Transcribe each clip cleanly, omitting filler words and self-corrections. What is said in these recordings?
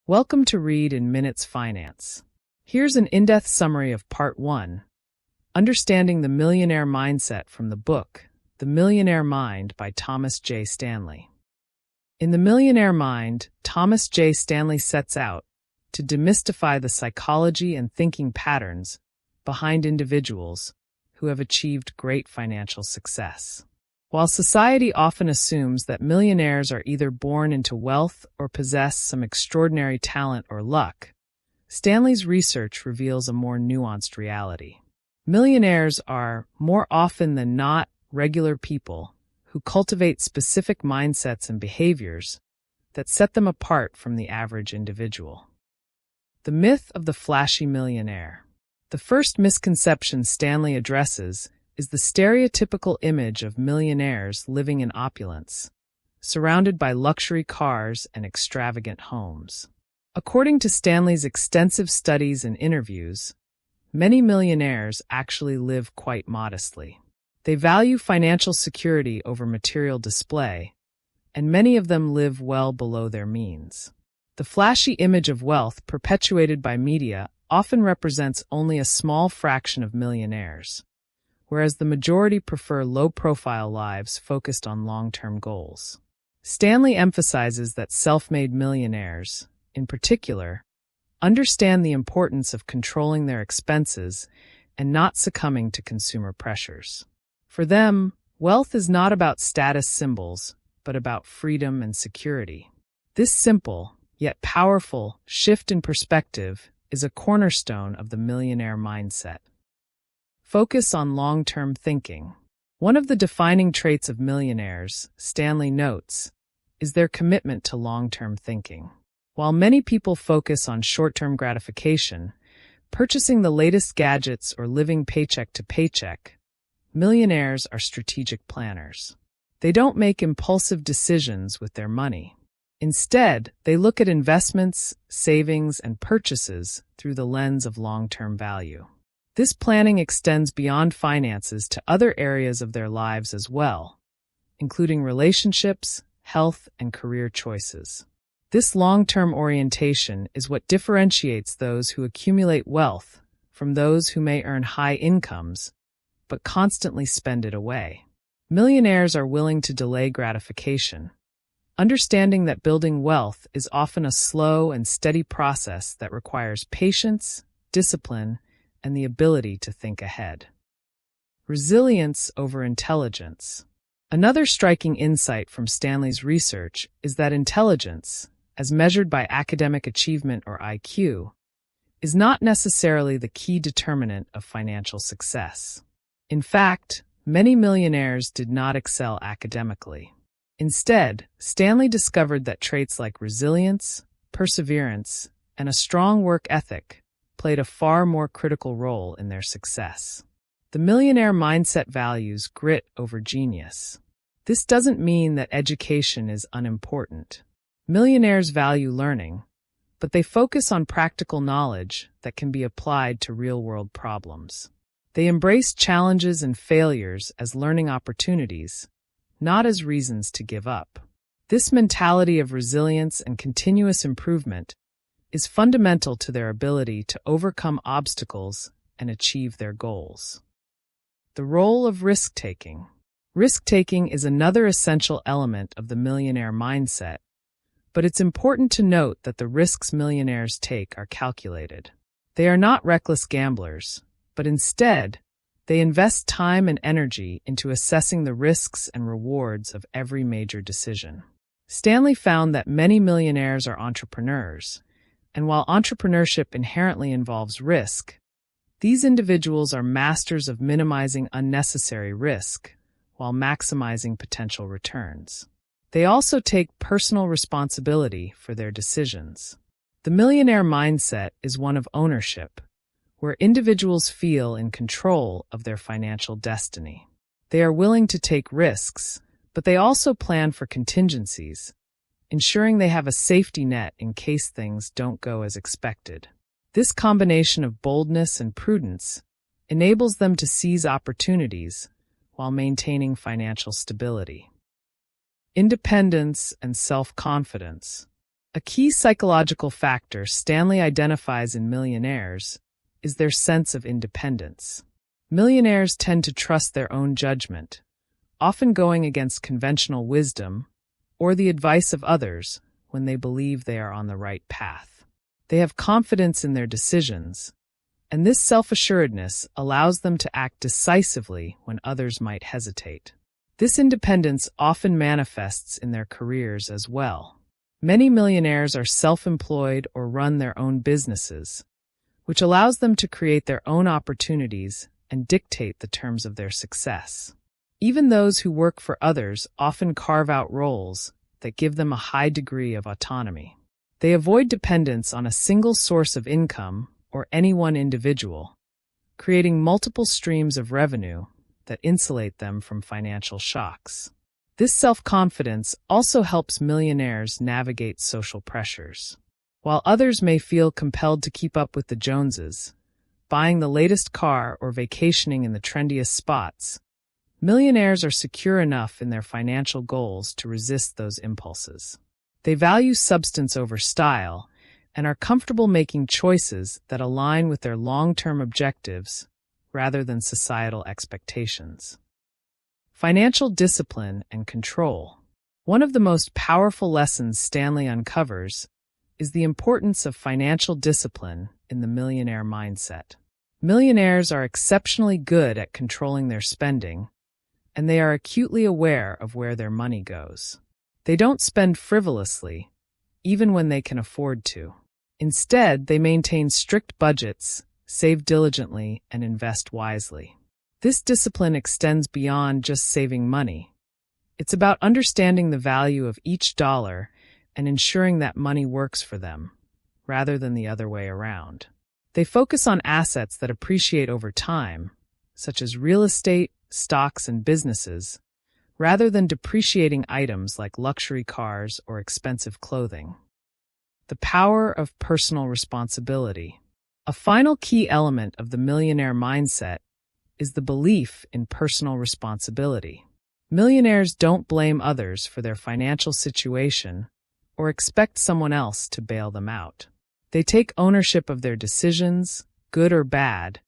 Welcome to Read in Minutes Finance. Here's an in-depth summary of Part 1, Understanding the Millionaire Mindset from the book, The Millionaire Mind by Thomas J. Stanley. In The Millionaire Mind, Thomas J. Stanley sets out to demystify the psychology and thinking patterns behind individuals who have achieved great financial success. While society often assumes that millionaires are either born into wealth or possess some extraordinary talent or luck, Stanley's research reveals a more nuanced reality. Millionaires are, more often than not, regular people who cultivate specific mindsets and behaviors that set them apart from the average individual. The myth of the flashy millionaire. The first misconception Stanley addresses is the stereotypical image of millionaires living in opulence, surrounded by luxury cars and extravagant homes. According to Stanley's extensive studies and interviews, many millionaires actually live quite modestly. They value financial security over material display, and many of them live well below their means. The flashy image of wealth perpetuated by media often represents only a small fraction of millionaires, whereas the majority prefer low-profile lives focused on long-term goals. Stanley emphasizes that self-made millionaires, in particular, understand the importance of controlling their expenses and not succumbing to consumer pressures. For them, wealth is not about status symbols, but about freedom and security. This simple, yet powerful, shift in perspective is a cornerstone of the millionaire mindset. Focus on long-term thinking. One of the defining traits of millionaires, Stanley notes, is their commitment to long-term thinking. While many people focus on short-term gratification, purchasing the latest gadgets or living paycheck to paycheck, millionaires are strategic planners. They don't make impulsive decisions with their money. Instead, they look at investments, savings, and purchases through the lens of long-term value. This planning extends beyond finances to other areas of their lives as well, including relationships, health, and career choices. This long-term orientation is what differentiates those who accumulate wealth from those who may earn high incomes but constantly spend it away. Millionaires are willing to delay gratification, understanding that building wealth is often a slow and steady process that requires patience, discipline, and the ability to think ahead. Resilience over intelligence. Another striking insight from Stanley's research is that intelligence, as measured by academic achievement or IQ, is not necessarily the key determinant of financial success. In fact, many millionaires did not excel academically. Instead, Stanley discovered that traits like resilience, perseverance, and a strong work ethic played a far more critical role in their success. The millionaire mindset values grit over genius. This doesn't mean that education is unimportant. Millionaires value learning, but they focus on practical knowledge that can be applied to real-world problems. They embrace challenges and failures as learning opportunities, not as reasons to give up. This mentality of resilience and continuous improvement is fundamental to their ability to overcome obstacles and achieve their goals. The role of risk-taking. Risk-taking is another essential element of the millionaire mindset, but it's important to note that the risks millionaires take are calculated. They are not reckless gamblers, but instead, they invest time and energy into assessing the risks and rewards of every major decision. Stanley found that many millionaires are entrepreneurs, and while entrepreneurship inherently involves risk, these individuals are masters of minimizing unnecessary risk while maximizing potential returns. They also take personal responsibility for their decisions. The millionaire mindset is one of ownership, where individuals feel in control of their financial destiny. They are willing to take risks, but they also plan for contingencies, ensuring they have a safety net in case things don't go as expected. This combination of boldness and prudence enables them to seize opportunities while maintaining financial stability. Independence and self-confidence. A key psychological factor Stanley identifies in millionaires is their sense of independence. Millionaires tend to trust their own judgment, often going against conventional wisdom or the advice of others when they believe they are on the right path. They have confidence in their decisions, and this self-assuredness allows them to act decisively when others might hesitate. This independence often manifests in their careers as well. Many millionaires are self-employed or run their own businesses, which allows them to create their own opportunities and dictate the terms of their success. Even those who work for others often carve out roles that give them a high degree of autonomy. They avoid dependence on a single source of income or any one individual, creating multiple streams of revenue that insulate them from financial shocks. This self-confidence also helps millionaires navigate social pressures. While others may feel compelled to keep up with the Joneses, buying the latest car or vacationing in the trendiest spots, millionaires are secure enough in their financial goals to resist those impulses. They value substance over style and are comfortable making choices that align with their long-term objectives rather than societal expectations. Financial discipline and control. One of the most powerful lessons Stanley uncovers is the importance of financial discipline in the millionaire mindset. Millionaires are exceptionally good at controlling their spending, and they are acutely aware of where their money goes. They don't spend frivolously, even when they can afford to. Instead, they maintain strict budgets, save diligently, and invest wisely. This discipline extends beyond just saving money. It's about understanding the value of each dollar and ensuring that money works for them, rather than the other way around. They focus on assets that appreciate over time, such as real estate, stocks, and businesses, rather than depreciating items like luxury cars or expensive clothing. The power of personal responsibility. A final key element of the millionaire mindset is the belief in personal responsibility. Millionaires don't blame others for their financial situation or expect someone else to bail them out. They take ownership of their decisions, good or bad,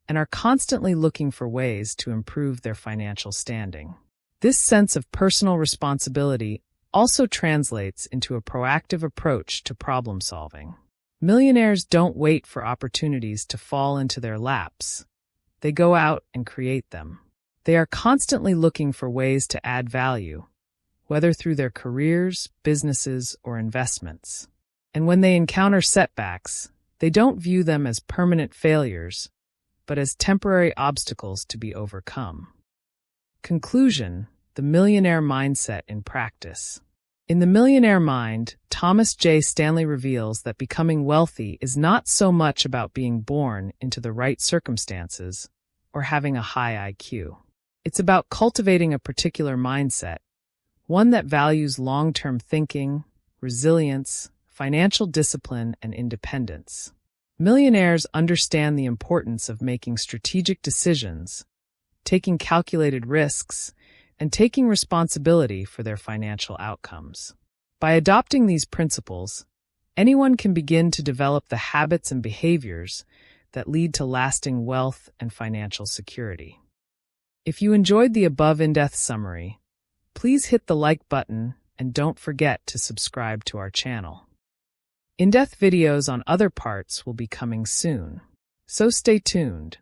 and are constantly looking for ways to improve their financial standing. This sense of personal responsibility also translates into a proactive approach to problem solving. Millionaires don't wait for opportunities to fall into their laps. They go out and create them. They are constantly looking for ways to add value, whether through their careers, businesses, or investments. And when they encounter setbacks, they don't view them as permanent failures, but as temporary obstacles to be overcome. Conclusion: the millionaire mindset in practice. In The Millionaire Mind, Thomas J. Stanley reveals that becoming wealthy is not so much about being born into the right circumstances or having a high IQ. It's about cultivating a particular mindset, one that values long-term thinking, resilience, financial discipline, and independence. Millionaires understand the importance of making strategic decisions, taking calculated risks, and taking responsibility for their financial outcomes. By adopting these principles, anyone can begin to develop the habits and behaviors that lead to lasting wealth and financial security. If you enjoyed the above in-depth summary, please hit the like button and don't forget to subscribe to our channel. In-depth videos on other parts will be coming soon, so stay tuned.